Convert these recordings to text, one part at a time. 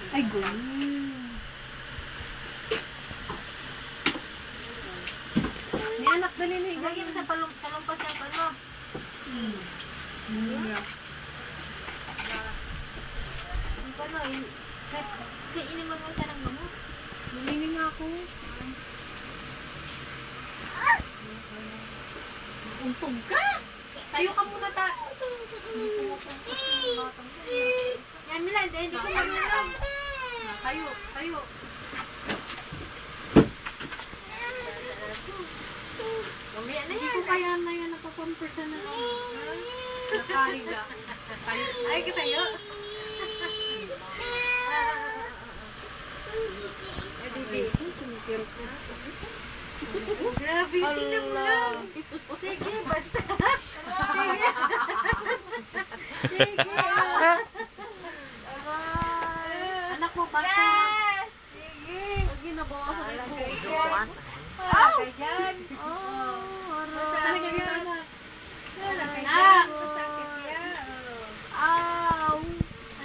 Ay, galing. Ni anak, dali na. Lagi mo sa palumpas sa palo. Ang palo, kasi iniman mo siya ng gamot. Nalinig nga ako. Untog ka! Tayo ka muna ta. Yan, Milan, hindi ko lang. Tayo, tayo. Mamaya na Hindi yan. ko kaya na yan napapampers na nakahiga. Tayo. Ay, kitayo. Grabe, tingnan mo lang. Sige, basta. Sige. Anak mo, basta. Sige. Pag ginabawasan ang buko. Aw! Kaya Talaga yan, anak. Anak! Masakit siya. Aw!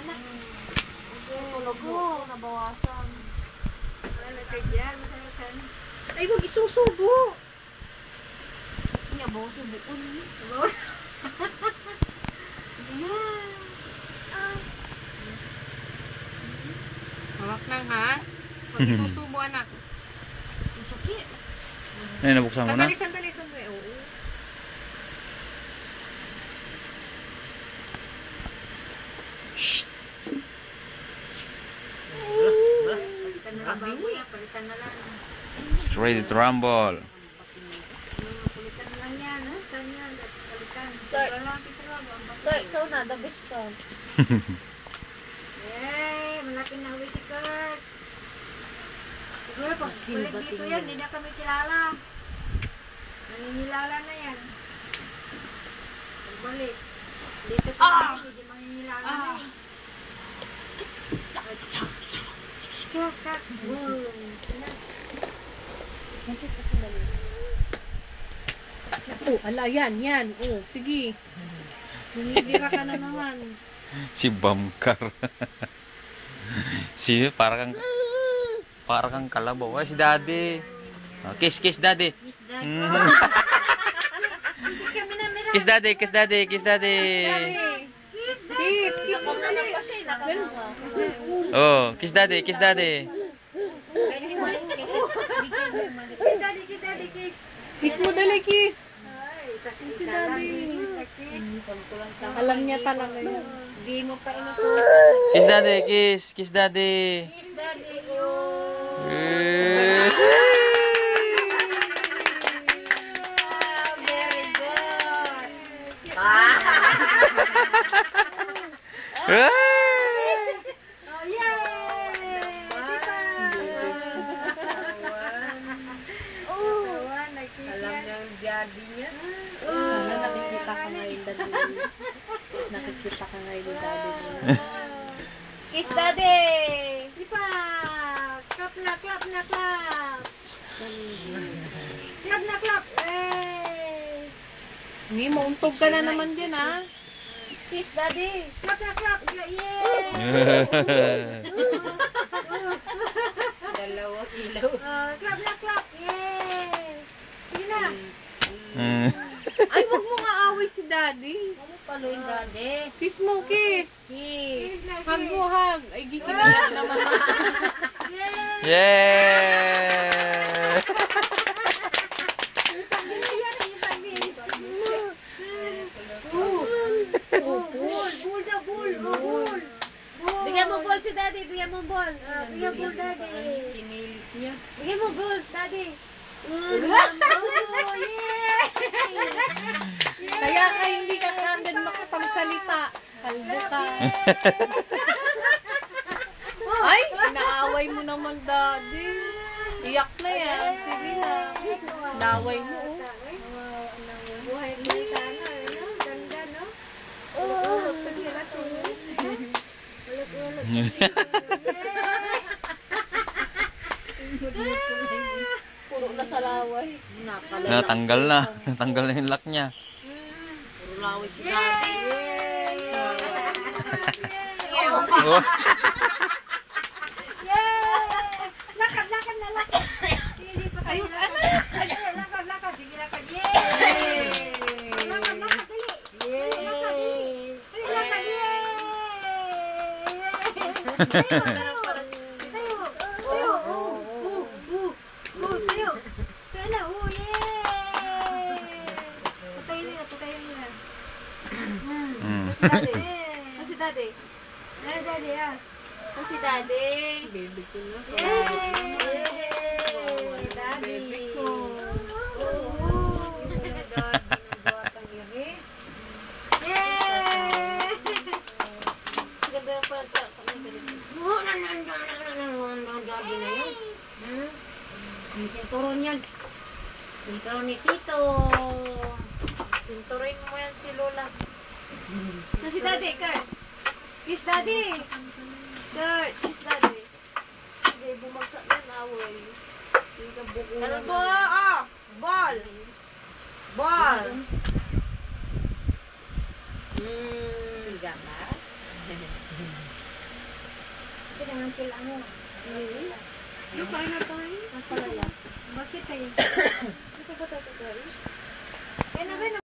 Anak. Tulog mo. Nabawasan. Wala ka dyan. Masakit. Ay, huwag isusubo. Iya, bawa subo ko niya. Hawak lang, ha? Huwag isusubo, anak. Ang sakit. Ay, nabuksan mo na? Sandali. Oo. Palitan na lang baboy. Palitan na lang. It's ready to rumble. Palitan na lang yan. Saan yan? Palitan. Sir. Lalaki talaga. So, ikaw na, the best ka. Yay! Malaki na uwi si Kurt. Siguro pag balik dito yan, hindi na kami kilala. Maninilala na yan. Pagbalik. Dito pa kami, hindi maninilala na eh. Kat. Boom. Oh, ala, yan. Oh, sige. Humibira ka na naman. Si Bamkar. Para kang kalabaw. Ay, si Daddy. Oh, kiss, Daddy. Miss Dad. Mm. Sige, minamira. Kiss Daddy. Kiss. Oh, kiss Daddy. Kiss daddy. Kiss mo dali, kiss. Ay, sakit si daddy. Alam niya talaga yun. Hindi mo pa inutusan. Kiss Daddy. Kiss Daddy. Kiss daddy. Oh. Eh. Very good. Eh. Oh, yay! Alam niya ang daddy niya. Sana nakikita ka ngayon, daddy. Nakikita ka ngayon, daddy. Kiss daddy! Ipa! Clap na, clap na, clap! Clap na, clap! Hey! Hindi, mauntog ka na naman dyan, ha? Kiss daddy! Clap na, clap! Yay! Dalawang ilaw. Clap na, clap! Yay! Sige na! Mm. Ay, wag mo nga away si daddy. Ano pala yung daddy? Kiss mo, kiss. Kiss! Hug mo, hug. Ay, gikinagat naman. Yay! Yay! Bigyan mo ball si daddy, bigyan mo ball. Bigyan ball daddy. Sinilit niya. Bigyan mo ball daddy. Kaya ka hindi ka kagad makapagsalita. Kalbo ka. Ay, inaaway mo naman, daddy. Iyak na yan. Sige na. Daway mo, oh. Buhay mo sana, no? Ganda, no? Ulog-ulog pa sila sunod. Puro na sa laway. Natanggal na. Natanggal na yung lock niya. Puro laway si daddy. Oh. Tayo. Tayo. Tayo. Tayo na. Yay! Patayin nila. Si daddy. Daddy, ah. Si daddy. Yay! Daddy. Baby ko. Yay! Ganda yung pala. Daddy na yun. Yung sinturon yan. Sinturon ni Tito. Sinturin mo yan si Lola. Si daddy, Kurt. Kiss daddy. Kurt, kiss daddy. Hindi, bumagsak yan, away. Hindi ka buko. Ano po? Ah! Ball! Ball! Higa ka? Kailangan kailangan mo. Yung kain na tayo. Mas palaya. Bakit tayo? Kaya na ba